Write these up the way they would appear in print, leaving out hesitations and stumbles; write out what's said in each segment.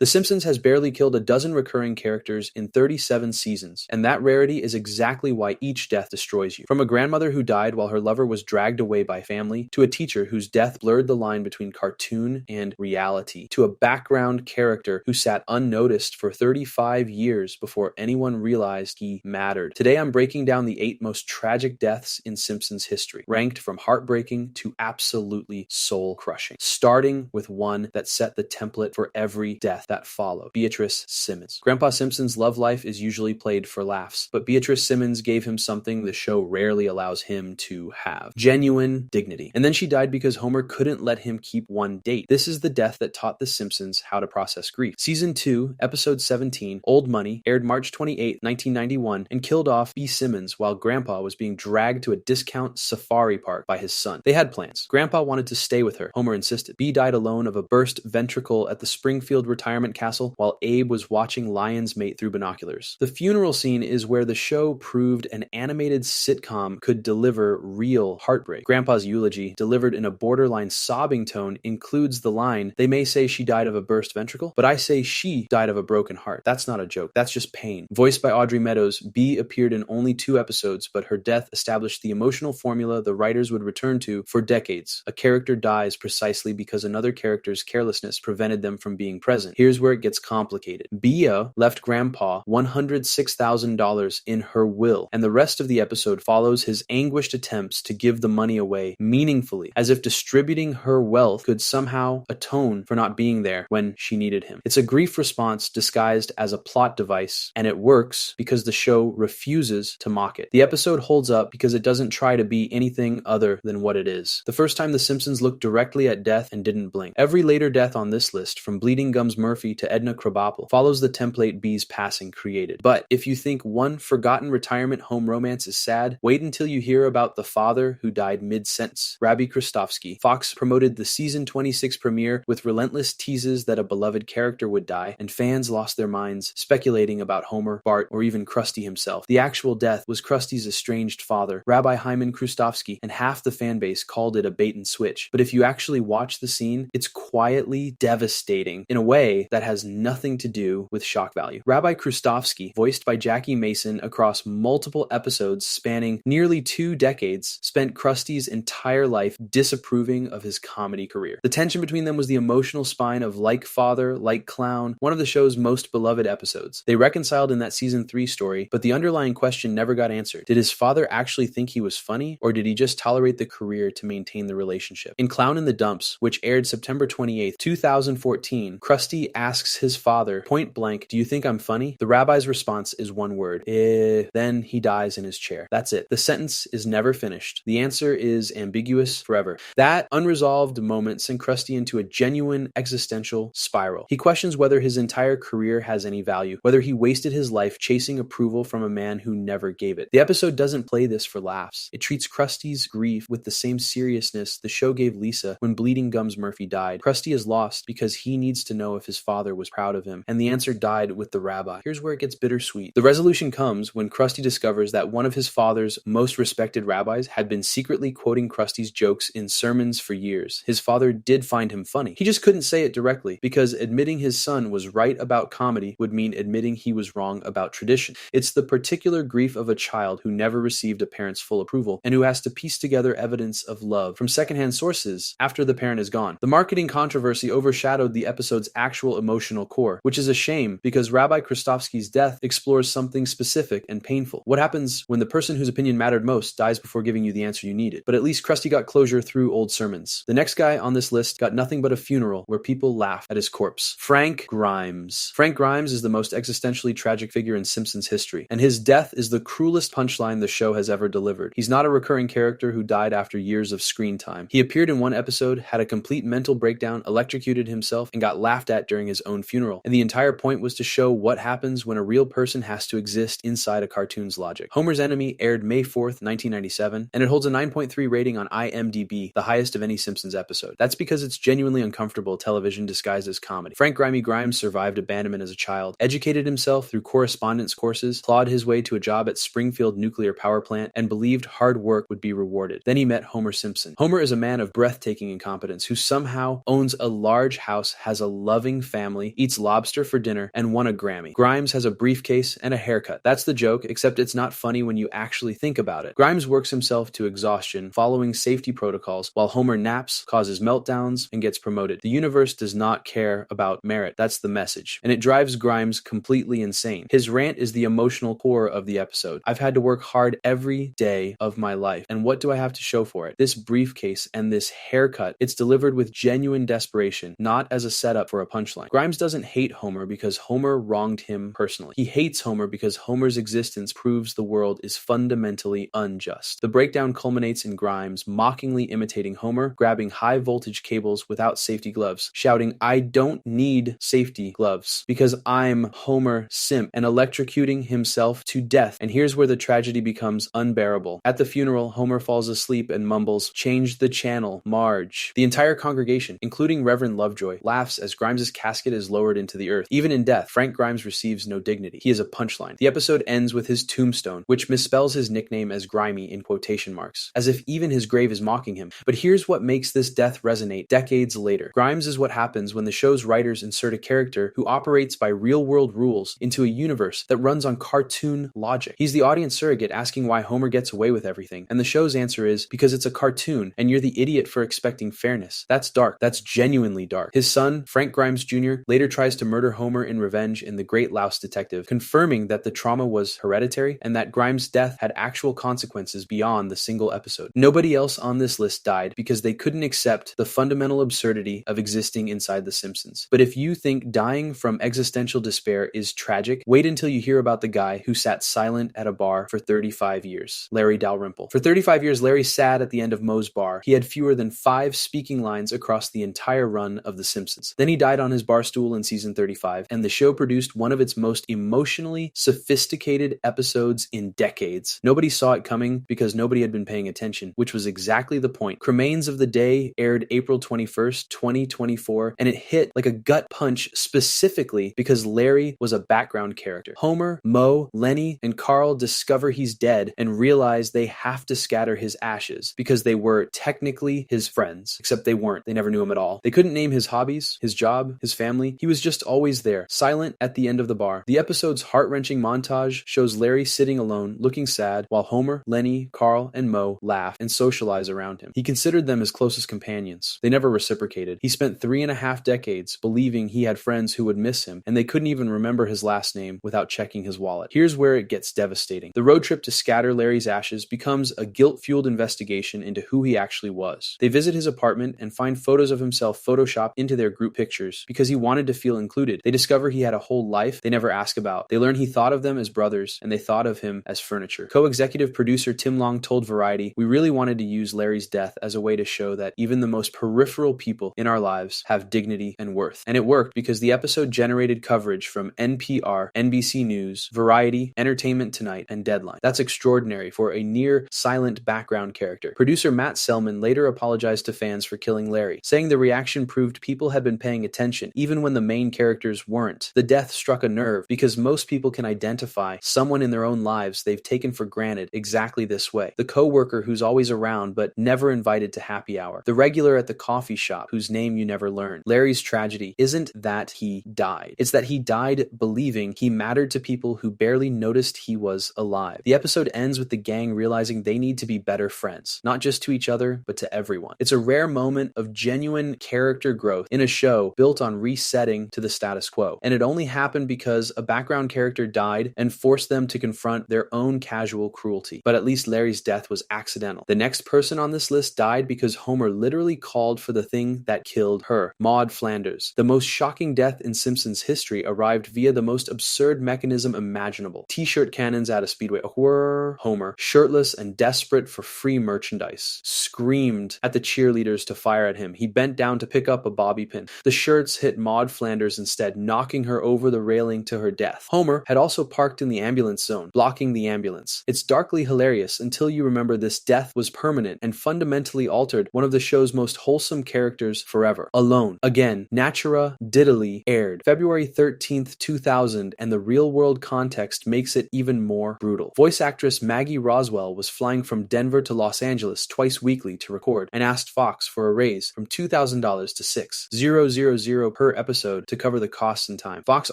The Simpsons has barely killed a dozen recurring characters in 37 seasons, and that rarity is exactly why each death destroys you. From a grandmother who died while her lover was dragged away by family, to a teacher whose death blurred the line between cartoon and reality, to a background character who sat unnoticed for 35 years before anyone realized he mattered. Today I'm breaking down the 8 most tragic deaths in Simpsons history, ranked from heartbreaking to absolutely soul-crushing, starting with one that set the template for every death that followed: Beatrice Simmons. Grandpa Simpson's love life is usually played for laughs, but Beatrice Simmons gave him something the show rarely allows him to have: genuine dignity. And then she died because Homer couldn't let him keep one date. This is the death that taught the Simpsons how to process grief. Season 2, episode 17, Old Money, aired March 28, 1991, and killed off B. Simmons while Grandpa was being dragged to a discount safari park by his son. They had plans. Grandpa wanted to stay with her. Homer insisted. B died alone of a burst ventricle at the Springfield retirement castle while Abe was watching lions mate through binoculars. The funeral scene is where the show proved an animated sitcom could deliver real heartbreak. Grandpa's eulogy, delivered in a borderline sobbing tone, includes the line, "They may say she died of a burst ventricle, but I say she died of a broken heart." That's not a joke. That's just pain. Voiced by Audrey Meadows, B appeared in only 2 episodes, but her death established the emotional formula the writers would return to for decades. A character dies precisely because another character's carelessness prevented them from being present. Here's where it gets complicated. Bea left Grandpa $106,000 in her will, and the rest of the episode follows his anguished attempts to give the money away meaningfully, as if distributing her wealth could somehow atone for not being there when she needed him. It's a grief response disguised as a plot device, and it works because the show refuses to mock it. The episode holds up because it doesn't try to be anything other than what it is. The first time The Simpsons looked directly at death and didn't blink. Every later death on this list, from Bleeding Gums Murphy to Edna Krabappel, follows the template B's passing created. But if you think one forgotten retirement home romance is sad, wait until you hear about the father who died mid-sentence, Rabbi Kristofsky. Fox promoted the season 26 premiere with relentless teases that a beloved character would die, and fans lost their minds speculating about Homer, Bart, or even Krusty himself. The actual death was Krusty's estranged father, Rabbi Hyman Krustofsky, and half the fan base called it a bait and switch. But if you actually watch the scene, it's quietly devastating in a way that has nothing to do with shock value. Rabbi Krustofsky, voiced by Jackie Mason across multiple episodes spanning nearly 2 decades, spent Krusty's entire life disapproving of his comedy career. The tension between them was the emotional spine of Like Father, Like Clown, one of the show's most beloved episodes. They reconciled in that season 3 story, but the underlying question never got answered. Did his father actually think he was funny, or did he just tolerate the career to maintain the relationship? In Clown in the Dumps, which aired September 28, 2014, Krusty asks his father, point blank, "Do you think I'm funny?" The rabbi's response is one word, Then he dies in his chair. That's it. The sentence is never finished. The answer is ambiguous forever. That unresolved moment sent Krusty into a genuine existential spiral. He questions whether his entire career has any value, whether he wasted his life chasing approval from a man who never gave it. The episode doesn't play this for laughs. It treats Krusty's grief with the same seriousness the show gave Lisa when Bleeding Gums Murphy died. Krusty is lost because he needs to know if his father was proud of him, and the answer died with the rabbi. Here's where it gets bittersweet. The resolution comes when Krusty discovers that one of his father's most respected rabbis had been secretly quoting Krusty's jokes in sermons for years. His father did find him funny. He just couldn't say it directly, because admitting his son was right about comedy would mean admitting he was wrong about tradition. It's the particular grief of a child who never received a parent's full approval, and who has to piece together evidence of love from secondhand sources after the parent is gone. The marketing controversy overshadowed the episode's actual emotional core, which is a shame because Rabbi Kristofsky's death explores something specific and painful. What happens when the person whose opinion mattered most dies before giving you the answer you needed? But at least Krusty got closure through old sermons. The next guy on this list got nothing but a funeral where people laughed at his corpse. Frank Grimes. Frank Grimes is the most existentially tragic figure in Simpsons history, and his death is the cruelest punchline the show has ever delivered. He's not a recurring character who died after years of screen time. He appeared in one episode, had a complete mental breakdown, electrocuted himself, and got laughed at during his own funeral. And the entire point was to show what happens when a real person has to exist inside a cartoon's logic. Homer's Enemy aired May 4th, 1997, and it holds a 9.3 rating on IMDb, the highest of any Simpsons episode. That's because it's genuinely uncomfortable television disguised as comedy. Frank "Grimy" Grimes survived abandonment as a child, educated himself through correspondence courses, clawed his way to a job at Springfield Nuclear Power Plant, and believed hard work would be rewarded. Then he met Homer Simpson. Homer is a man of breathtaking incompetence who somehow owns a large house, has a loving family, eats lobster for dinner, and won a Grammy. Grimes has a briefcase and a haircut. That's the joke, except it's not funny when you actually think about it. Grimes works himself to exhaustion, following safety protocols, while Homer naps, causes meltdowns, and gets promoted. The universe does not care about merit. That's the message. And it drives Grimes completely insane. His rant is the emotional core of the episode. I've had to work hard every day of my life, and what do I have to show for it? This briefcase and this haircut. It's delivered with genuine desperation, not as a setup for a punchline. Grimes doesn't hate Homer because Homer wronged him personally. He hates Homer because Homer's existence proves the world is fundamentally unjust. The breakdown culminates in Grimes mockingly imitating Homer, grabbing high voltage cables without safety gloves, shouting, "I don't need safety gloves because I'm Homer Simp," and electrocuting himself to death. And here's where the tragedy becomes unbearable. At the funeral, Homer falls asleep and mumbles, "Change the channel, Marge." The entire congregation, including Reverend Lovejoy, laughs as Grimes' casket is lowered into the earth. Even in death, Frank Grimes receives no dignity. He is a punchline. The episode ends with his tombstone, which misspells his nickname as Grimy in quotation marks, as if even his grave is mocking him. But here's what makes this death resonate decades later. Grimes is what happens when the show's writers insert a character who operates by real-world rules into a universe that runs on cartoon logic. He's the audience surrogate asking why Homer gets away with everything, and the show's answer is because it's a cartoon and you're the idiot for expecting fairness. That's dark. That's genuinely dark. His son, Frank Grimes Jr., later tries to murder Homer in revenge in The Great Louse Detective, confirming that the trauma was hereditary and that Grimes' death had actual consequences beyond the single episode. Nobody else on this list died because they couldn't accept the fundamental absurdity of existing inside The Simpsons. But if you think dying from existential despair is tragic, wait until you hear about the guy who sat silent at a bar for 35 years, Larry Dalrymple. For 35 years, Larry sat at the end of Moe's bar. He had fewer than 5 speaking lines across the entire run of The Simpsons. Then he died on his bar stool in season 35, and the show produced one of its most emotionally sophisticated episodes in decades. Nobody saw it coming because nobody had been paying attention, which was exactly the point. Cremains of the Day aired April 21st, 2024, and it hit like a gut punch specifically because Larry was a background character. Homer, Moe, Lenny, and Carl discover he's dead and realize they have to scatter his ashes because they were technically his friends, except they weren't. They never knew him at all. They couldn't name his hobbies, his job, his family. He was just always there, silent at the end of the bar. The episode's heart-wrenching montage shows Larry sitting alone, looking sad, while Homer, Lenny, Carl, and Moe laugh and socialize around him. He considered them his closest companions. They never reciprocated. He spent 3.5 decades believing he had friends who would miss him, and they couldn't even remember his last name without checking his wallet. Here's where it gets devastating. The road trip to scatter Larry's ashes becomes a guilt-fueled investigation into who he actually was. They visit his apartment and find photos of himself photoshopped into their group pictures because he wanted to feel included. They discover he had a whole life they never ask about. They learn he thought of them as brothers, and they thought of him as furniture. Co-executive producer Tim Long told Variety, "We really wanted to use Larry's death as a way to show that even the most peripheral people in our lives have dignity and worth." And it worked because the episode generated coverage from NPR, NBC News, Variety, Entertainment Tonight, and Deadline. That's extraordinary for a near-silent background character. Producer Matt Selman later apologized to fans for killing Larry, saying the reaction proved people had been paying attention, even when the main characters weren't. The death struck a nerve because most people can identify someone in their own lives they've taken for granted exactly this way. The coworker who's always around but never invited to happy hour. The regular at the coffee shop whose name you never learn. Larry's tragedy isn't that he died. It's that he died believing he mattered to people who barely noticed he was alive. The episode ends with the gang realizing they need to be better friends, not just to each other, but to everyone. It's a rare moment of genuine character growth in a show built on resetting to the status quo. And it only happened because a background character died and forced them to confront their own casual cruelty. But at least Larry's death was accidental. The next person on this list died because Homer literally called for the thing that killed her, Maude Flanders. The most shocking death in Simpsons history arrived via the most absurd mechanism imaginable. T-shirt cannons at a speedway. Homer, shirtless and desperate for free merchandise, screamed at the cheerleaders to fire at him. He bent down to pick up a bobby pin. The shirts hit Maude Flanders instead, knocking her over the railing to her death. Homer had also parked in the ambulance zone, blocking the ambulance. It's darkly hilarious until you remember this death was permanent and fundamentally altered one of the show's most wholesome characters forever. Alone. Again, Natura Diddley aired February 13th, 2000, and the real-world context makes it even more brutal. Voice actress Maggie Roswell was flying from Denver to Los Angeles twice weekly to record and asked Fox for a raise from $2,000 to $6,000 per episode to cover the costs and time. Fox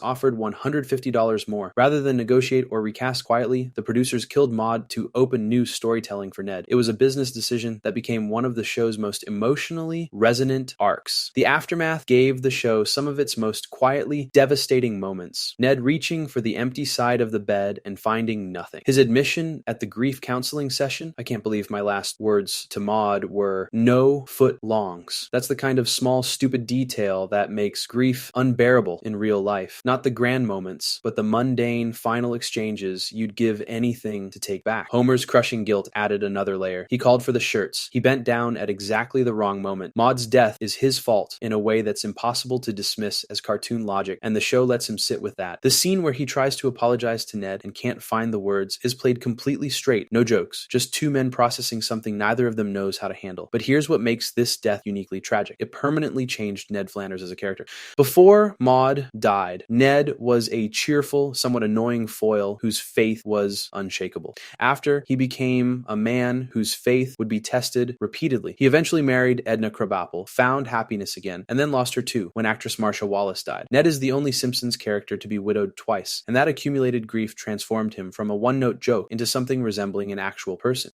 offered $150 more. Rather than negotiate or recast quietly, the producers killed Maude to open new storytelling for Ned. It was a business decision that became one of the show's most emotionally resonant arcs. The aftermath gave the show some of its most quietly devastating moments. Ned reaching for the empty side of the bed and finding nothing. His admission at the grief counseling session, I can't believe my last words to Maude were "no foot longs." That's the kind of small, stupid detail that makes grief unbearable in real life. Not the grand moments, but the mundane final exchanges you'd give anything to take back. Homer's crushing guilt added another layer. He called for the shirts. He bent down at exactly the wrong moment. Maude's death is his fault in a way that's impossible to dismiss as cartoon logic, and the show lets him sit with that. The scene where he tries to apologize to Ned and can't find the words is played completely straight, no jokes, just two men processing something neither of them knows how to handle. But here's what makes this death uniquely tragic. It permanently changed Ned Flanders as a character. Before Maude died, Ned was a cheerful, somewhat annoying foil whose faith was unshakable. After, he became a man whose faith would be tested repeatedly. He eventually married Edna Krabappel, found happiness again, and then lost her too when actress Marsha Wallace died. Ned is the only Simpsons character to be widowed twice, and that accumulated grief transformed him from a one-note joke into something resembling an actual person.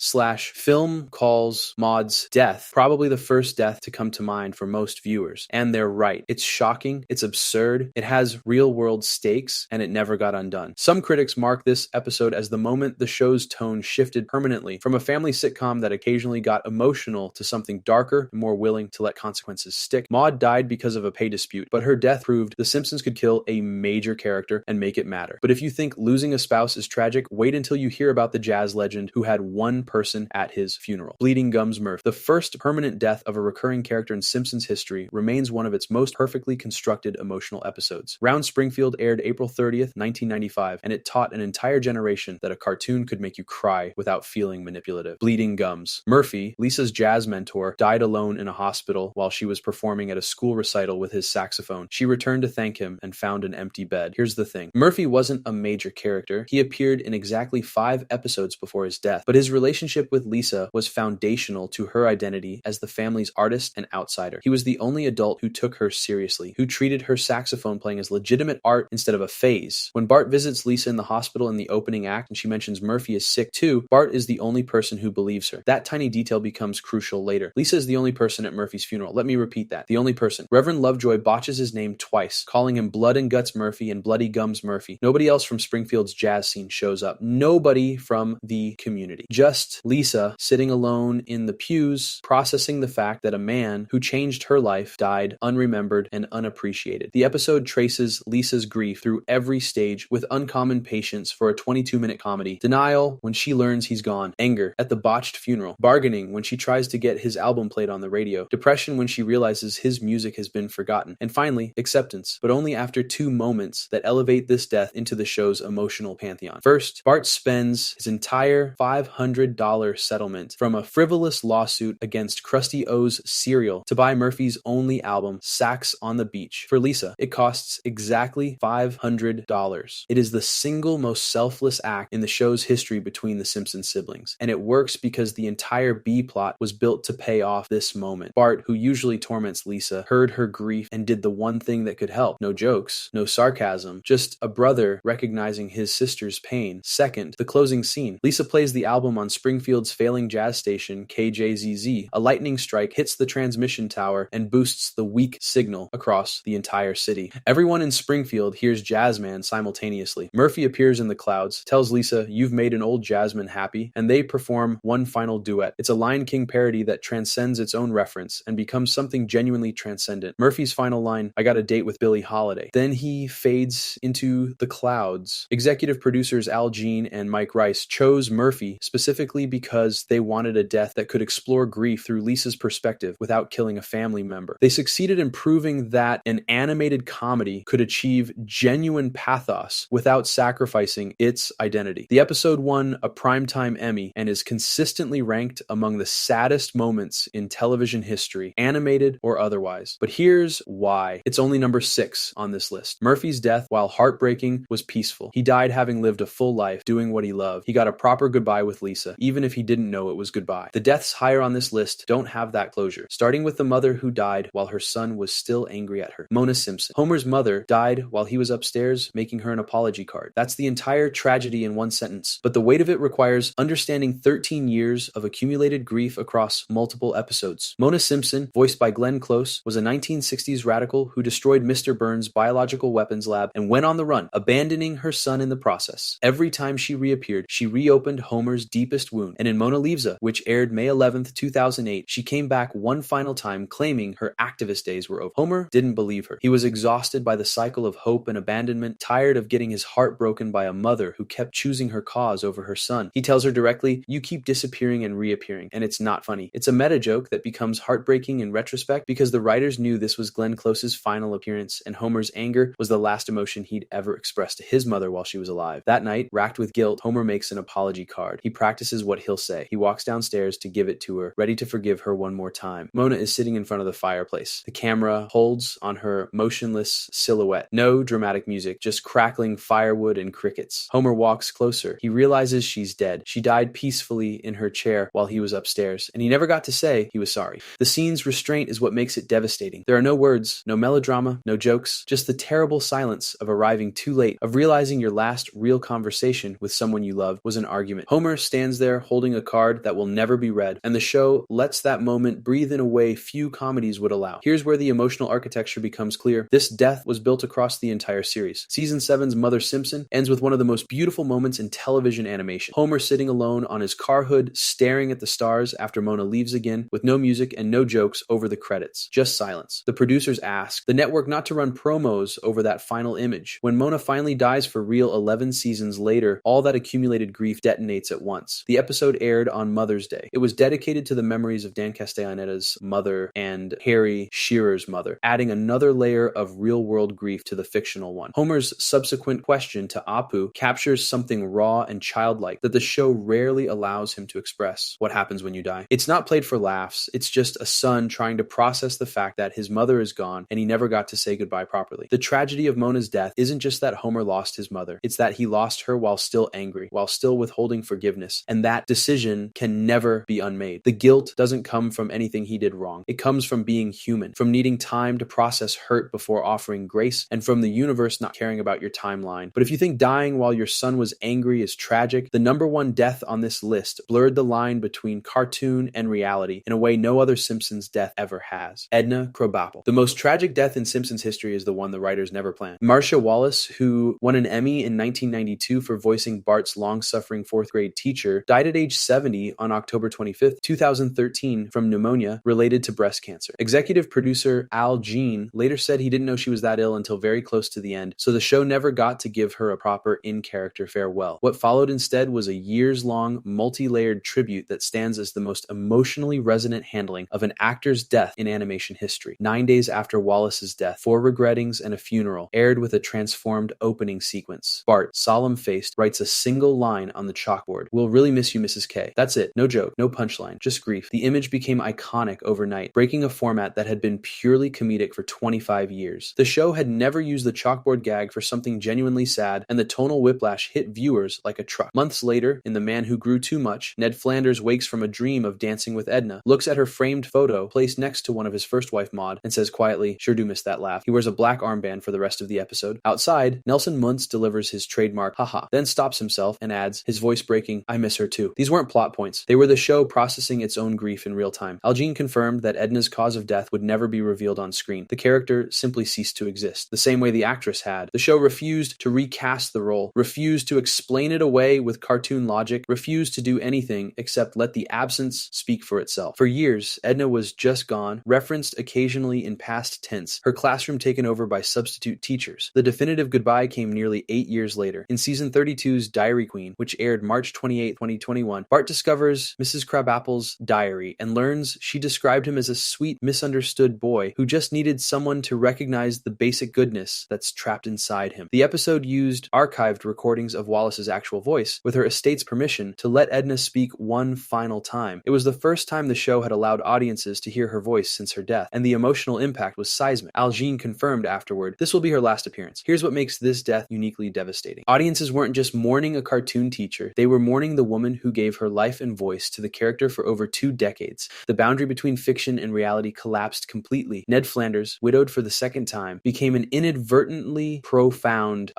Film calls Maude's death probably the first death to come to mind for most viewers, and they're right. It's shocking, it's absurd, it has real-world stakes, and it never got undone. Some critics mark this episode as the moment the show's tone shifted permanently from a family sitcom that occasionally got emotional to something darker and more willing to let consequences stick. Maude died because of a pay dispute, but her death proved The Simpsons could kill a major character and make it matter. But if you think losing a spouse is tragic, wait until you hear about the jazz legend who had one person at his funeral. Bleeding Gums Murphy. The first permanent death of a recurring character in Simpsons history remains one of its most perfectly constructed emotional episodes. Round Springfield aired April 30th, 1995, and it taught an entire generation that a cartoon could make you cry without feeling manipulative. Bleeding Gums. Murphy, Lisa's jazz mentor, died alone in a hospital while she was performing at a school recital with his saxophone. She returned to thank him and found an empty bed. Here's the thing. Murphy wasn't a major character. He appeared in exactly 5 episodes before his death, but his relationship with Lisa was foundational to her identity as the family's artist and outsider. He was the only adult who took her seriously, who treated her saxophone playing as legitimate art instead of a phase. When Bart visits Lisa in the hospital in the opening act and she mentions Murphy is sick too, Bart is the only person who believes her. That tiny detail becomes crucial later. Lisa is the only person at Murphy's funeral. Let me repeat that. The only person. Reverend Lovejoy botches his name twice, calling him Blood and Guts Murphy and Bloody Gums Murphy. Nobody else from Springfield's jazz scene shows up. Nobody from the community. Just Lisa sitting alone in the pews, processing the fact that a man who changed her life died unremembered and unappreciated. The episode traces Lisa's grief through every stage with uncommon patience for a 22-minute comedy. Denial when she learns he's gone. Anger at the botched funeral. Bargaining when she tries to get his album played on the radio. Depression when she realizes his music has been forgotten. And finally, acceptance, but only after 2 moments that elevate this death into the show's emotional pantheon. First, Bart spends his entire $500 settlement from a frivolous lawsuit against Krusty O's cereal to buy Murphy's only album, Sax on the Beach. For Lisa, it costs exactly $500. It is the single most selfless act in the show's history between the Simpson siblings, and it works because the entire B-plot was built to pay off this moment. Bart, who usually torments Lisa, heard her grief and did the one thing that could help. No jokes, no sarcasm, just a brother recognizing his sister's pain. Second, the closing scene. Lisa plays the album on Springfield's failing jazz station, KJZZ. A lightning strike hits the transmission tower and boosts the weak signal across the entire city. Everyone in Springfield hears Jazzman simultaneously. Murphy appears in the clouds, tells Lisa, "You've made an old jazzman happy," and they perform one final duet. It's a Lion King parody that transcends its own reference and becomes something genuinely transcendent. Murphy's final line, "I got a date with Billie Holiday." Then he fades into the clouds. Executive producers Al Jean and Mike Rice chose Murphy specifically because they wanted a death that could explore grief through Lisa's perspective without killing a family member. They succeeded in proving that an animated comedy could achieve genuine pathos without sacrificing its identity. The episode won a Primetime Emmy and is consistently ranked among the saddest moments in television history, animated or otherwise. But here's why. It's only number 6 on this list. Murphy's death, while heartbreaking, was peaceful. He died having lived a full life, doing what he loved. He got a proper goodbye with Lisa, even if he didn't know it was goodbye. The deaths higher on this list don't have that closure, starting with the mother who died while her son was still angry angry at her. Mona Simpson. Homer's mother died while he was upstairs making her an apology card. That's the entire tragedy in one sentence, but the weight of it requires understanding 13 years of accumulated grief across multiple episodes. Mona Simpson, voiced by Glenn Close, was a 1960s radical who destroyed Mr. Burns' biological weapons lab and went on the run, abandoning her son in the process. Every time she reappeared, she reopened Homer's deepest wound, and in Mona Leaves, which aired May 11th, 2008, she came back one final time claiming her activist days were over. Homer didn't believe her. He was exhausted by the cycle of hope and abandonment, tired of getting his heart broken by a mother who kept choosing her cause over her son. He tells her directly, "You keep disappearing and reappearing," and it's not funny. It's a meta joke that becomes heartbreaking in retrospect because the writers knew this was Glenn Close's final appearance, and Homer's anger was the last emotion he'd ever expressed to his mother while she was alive. That night, racked with guilt, Homer makes an apology card. He practices what he'll say. He walks downstairs to give it to her, ready to forgive her one more time. Mona is sitting in front of the fireplace. The camera holds on her motionless silhouette. No dramatic music, just crackling firewood and crickets. Homer walks closer. He realizes she's dead. She died peacefully in her chair while he was upstairs, and he never got to say he was sorry. The scene's restraint is what makes it devastating. There are no words, no melodrama, no jokes, just the terrible silence of arriving too late, of realizing your last real conversation with someone you love was an argument. Homer stands there holding a card that will never be read, and the show lets that moment breathe in a way few comedies would allow. Here's where the emotional architecture becomes clear. This death was built across the entire series. Season 7's Mother Simpson ends with one of the most beautiful moments in television animation. Homer sitting alone on his car hood, staring at the stars after Mona leaves again, with no music and no jokes over the credits. Just silence. The producers asked the network not to run promos over that final image. When Mona finally dies for real 11 seasons later, all that accumulated grief detonates at once. The episode aired on Mother's Day. It was dedicated to the memories of Dan Castellaneta's mother and Harry Shearer's mother, adding another layer of real-world grief to the fictional one. Homer's subsequent question to Apu captures something raw and childlike that the show rarely allows him to express. What happens when you die? It's not played for laughs. It's just a son trying to process the fact that his mother is gone and he never got to say goodbye properly. The tragedy of Mona's death isn't just that Homer lost his mother. It's that he lost her while still angry, while still withholding forgiveness, and that decision can never be unmade. The guilt doesn't come from anything he did wrong. It comes from being human, from needing time to process hurt before offering grace, and from the universe not caring about your timeline. But if you think dying while your son was angry is tragic, the number one death on this list blurred the line between cartoon and reality in a way no other Simpsons death ever has. Edna Krabappel. The most tragic death in Simpsons history is the one the writers never planned. Marcia Wallace, who won an Emmy in 1992 for voicing Bart's long-suffering fourth grade teacher, died at age 70 on October 25th, 2013 from pneumonia related to breast cancer. Executive producer Al Jean later said he didn't know she was that ill until very close to the end, so the show never got to give her a proper in-character farewell. What followed instead was a years-long, multi-layered tribute that stands as the most emotionally resonant handling of an actor's death in animation history. 9 days after Wallace's death, 4 regrettings and a funeral aired with a transformed opening sequence. Bart, solemn-faced, writes a single line on the chalkboard. "We'll really miss you, Mrs. K." That's it. No joke, no punchline, just grief. The image became iconic overnight, breaking a format that had been purely comedic for 25 years. The show had never used the chalkboard gag for something genuinely sad, and the tonal whiplash hit viewers like a truck. Months later, in The Man Who Grew Too Much, Ned Flanders wakes from a dream of dancing with Edna, looks at her framed photo placed next to one of his first wife, Maude, and says quietly, "Sure do miss that laugh." He wears a black armband for the rest of the episode. Outside, Nelson Muntz delivers his trademark haha, then stops himself and adds, his voice breaking, "I miss her too." These weren't plot points. They were the show processing its own grief in real time. Al Jean confirmed that Edna's cause of death would never be revealed on screen. The character simply ceased to exist, the same way the actress had. The show refused to recast the role, refused to explain it away with cartoon logic, refused to do anything except let the absence speak for itself. For years, Edna was just gone, referenced occasionally in past tense, her classroom taken over by substitute teachers. The definitive goodbye came nearly 8 years later. In season 32's Diary Queen, which aired March 28, 2021, Bart discovers Mrs. Krabappel's diary and learns she described him as a sweet, misunderstood boy who just needed someone to recognize the basic goodness that's trapped inside him. The episode used archived recordings of Wallace's actual voice, with her estate's permission, to let Edna speak one final time. It was the first time the show had allowed audiences to hear her voice since her death, and the emotional impact was seismic. Al Jean confirmed afterward, "This will be her last appearance." Here's what makes this death uniquely devastating. Audiences weren't just mourning a cartoon teacher, they were mourning the woman who gave her life and voice to the character for over 2 decades. The boundary between fiction and reality collapsed completely. Ned Flanders Flanders, widowed for the second time, became an inadvertently profound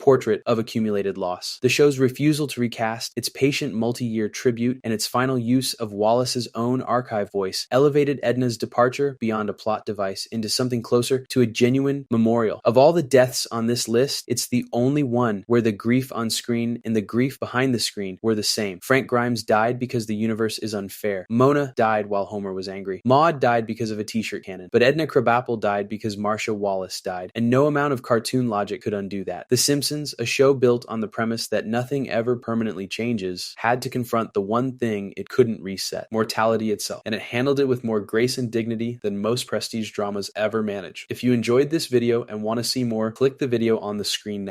portrait of accumulated loss. The show's refusal to recast, its patient multi-year tribute, and its final use of Wallace's own archive voice elevated Edna's departure beyond a plot device into something closer to a genuine memorial. Of all the deaths on this list, it's the only one where the grief on screen and the grief behind the screen were the same. Frank Grimes died because the universe is unfair. Mona died while Homer was angry. Maude died because of a t-shirt cannon. But Edna Krabappel died because Marcia Wallace died, and no amount of cartoon logic could undo that. The Simpsons, a show built on the premise that nothing ever permanently changes, had to confront the one thing it couldn't reset: mortality itself. And it handled it with more grace and dignity than most prestige dramas ever manage. If you enjoyed this video and want to see more, click the video on the screen now.